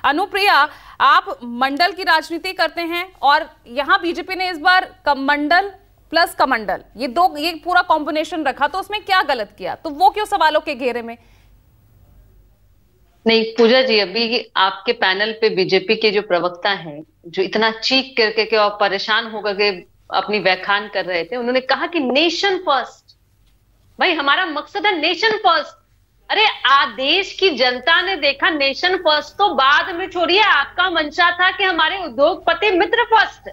अनुप्रिया, आप मंडल की राजनीति करते हैं और यहाँ बीजेपी ने इस बार मंडल प्लस कमंडल ये पूरा कॉम्बिनेशन रखा, तो उसमें क्या गलत किया? तो वो क्यों सवालों के घेरे में? नहीं पूजा जी, अभी आपके पैनल पे बीजेपी के जो प्रवक्ता हैं, जो इतना चीख करके के और परेशान होकर के अपनी व्याख्यान कर रहे थे, उन्होंने कहा कि नेशन फर्स्ट। भाई हमारा मकसद है नेशन फर्स्ट। अरे देश की जनता ने देखा नेशन फर्स्ट तो बाद में छोड़िए, आपका मंशा था कि हमारे उद्योगपति मित्र फर्स्ट,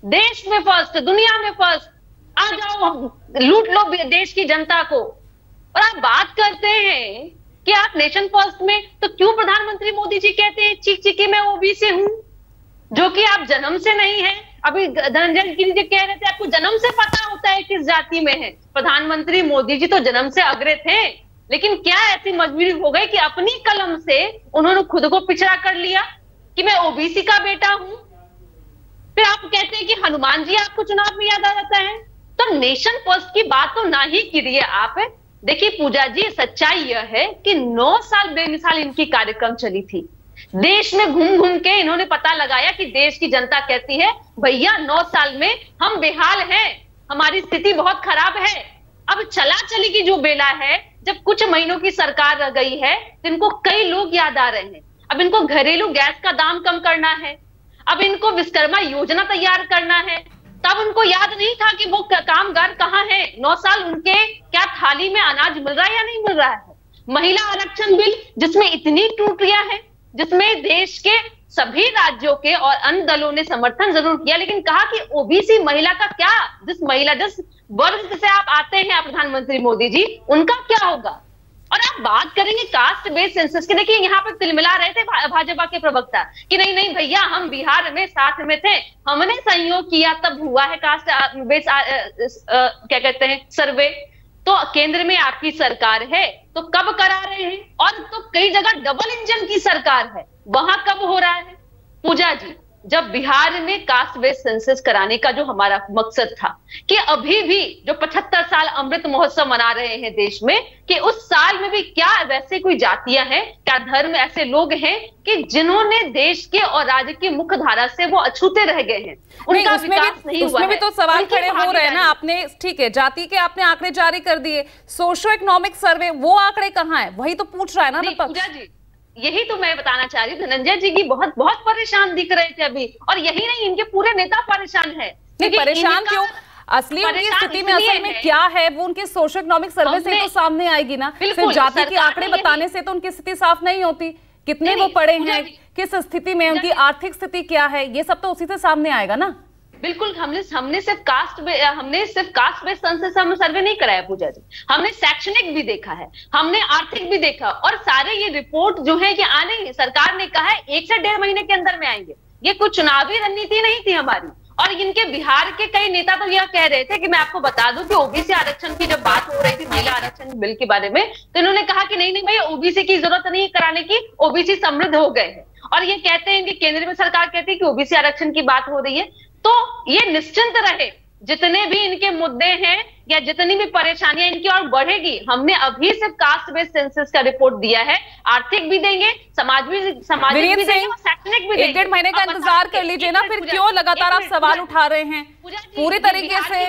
देश में फर्स्ट, दुनिया में फर्स्ट, आ जाओ लूट लो देश की जनता को। और आप बात करते हैं कि आप नेशन फर्स्ट में, तो क्यों प्रधानमंत्री मोदी जी कहते हैं चीख चीखी मैं ओबीसी हूं, जो कि आप जन्म से नहीं है। अभी धनंजय गिरी जी कह रहे थे आपको जन्म से पता होता है किस जाति में है। प्रधानमंत्री मोदी जी तो जन्म से अग्रे थे, लेकिन क्या ऐसी मजबूरी हो गई कि अपनी कलम से उन्होंने खुद को पिछड़ा कर लिया कि मैं ओबीसी का बेटा हूं। फिर आप कहते हैं कि हनुमान जी आपको चुनाव में याद आ जाता है। तो नेशन फर्स्ट की बात तो ना ही कीजिए आप। देखिए पूजा जी, सच्चाई यह है कि 9 साल बेमिसाल इनकी कार्यक्रम चली थी। देश में घूम घूम के इन्होंने पता लगाया कि देश की जनता कहती है भैया 9 साल में हम बेहाल हैं, हमारी स्थिति बहुत खराब है। अब चला चली की जो बेला है, जब कुछ महीनों की सरकार रह गई है, तो इनको कई लोग याद आ रहे हैं। अब इनको घरेलू गैस का दाम कम करना है, अब इनको विश्वकर्मा योजना तैयार करना है। तब उनको याद नहीं था कि वो कामगार कहाँ है। 9 साल उनके क्या थाली में अनाज मिल रहा है या नहीं मिल रहा है। महिला आरक्षण बिल जिसमें इतनी त्रुटियां हैं, जिसमें देश के सभी राज्यों के और अन्य दलों ने समर्थन जरूर किया, लेकिन कहा कि ओबीसी महिला का क्या, जिस वर्ग से आप आते हैं प्रधानमंत्री मोदी जी, उनका क्या होगा। और आप बात करेंगे कास्ट बेस्ड सेंसस की, देखिए यहाँ पे तिलमिला रहे थे भाजपा के प्रवक्ता कि नहीं नहीं भैया हम बिहार में साथ में थे, हमने सहयोग किया तब हुआ है कास्ट बेस्ड क्या कहते हैं सर्वे। तो केंद्र में आपकी सरकार है तो कब करा रहे हैं, और तो कई जगह डबल इंजन की सरकार है, वहां कब हो रहा है। पूजा जी, जब बिहार में कास्ट बेस्ड सेंसस कराने का जो हमारा मकसद था कि अभी भी जो 75 साल अमृत महोत्सव मना रहे हैं देश में, कि उस साल में भी क्या वैसे कोई जातियां हैं, क्या धर्म ऐसे लोग हैं कि जिन्होंने देश के और राज्य की मुख्य धारा से वो अछूते रह गए हैं, उनका विकास नहीं हुआ है। उसमें भी तो सवाल खड़े हो रहे हैं ना। आपने ठीक है जाति के आपने आंकड़े जारी कर दिए, सोशो इकोनॉमिक सर्वे वो आंकड़े कहाँ है, वही तो पूछ रहा है ना विपक्ष। यही तो मैं बताना चाह रही हूँ, धनंजय जी की बहुत बहुत परेशान दिख रहे थे अभी, और यही नहीं इनके पूरे नेता परेशान है। नहीं परेशान क्यों, असली उनकी स्थिति में असल में क्या है वो उनके सोशो इकोनॉमिक सर्वे से तो सामने आएगी ना। सिर्फ जाति के आंकड़े बताने से तो उनकी स्थिति साफ नहीं होती, कितने वो पढ़े हैं, किस स्थिति में, उनकी आर्थिक स्थिति क्या है, ये सब तो उसी से सामने आएगा ना। बिल्कुल, हमने सिर्फ कास्ट बेस्ड सेंसस सर्वे नहीं कराया पूजा जी, हमने शैक्षणिक भी देखा है, हमने आर्थिक भी देखा, और सारे ये रिपोर्ट जो है कि आने ही सरकार ने कहा है 1 से 1.5 महीने के अंदर में आएंगे। ये कुछ चुनावी रणनीति नहीं थी हमारी। और इनके बिहार के कई नेता तो यह कह रहे थे कि मैं आपको बता दूं कि ओबीसी आरक्षण की जब बात हो रही थी महिला आरक्षण बिल के बारे में, तो इन्होंने कहा कि नहीं नहीं भैया ओबीसी की जरूरत नहीं कराने की, ओबीसी समृद्ध हो गए हैं। और ये कहते हैं कि केंद्र में सरकार कहती है कि ओबीसी आरक्षण की बात हो रही है, तो ये निश्चिंत रहे, जितने भी इनके मुद्दे हैं या जितनी भी परेशानियां इनकी और बढ़ेगी। हमने अभी से कास्ट बेस्ड सेंसस का रिपोर्ट दिया है, आर्थिक भी देंगे, सामाजिक भी देंगे, शैक्षणिक भी देंगे। 1-1.5 महीने का इंतजार कर लीजिए ना, फिर क्यों लगातार आप सवाल उठा रहे हैं। पूरी तरीके से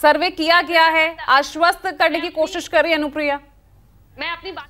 सर्वे किया गया है, आश्वस्त करने की कोशिश कर रही है अनुप्रिया। मैं अपनी बात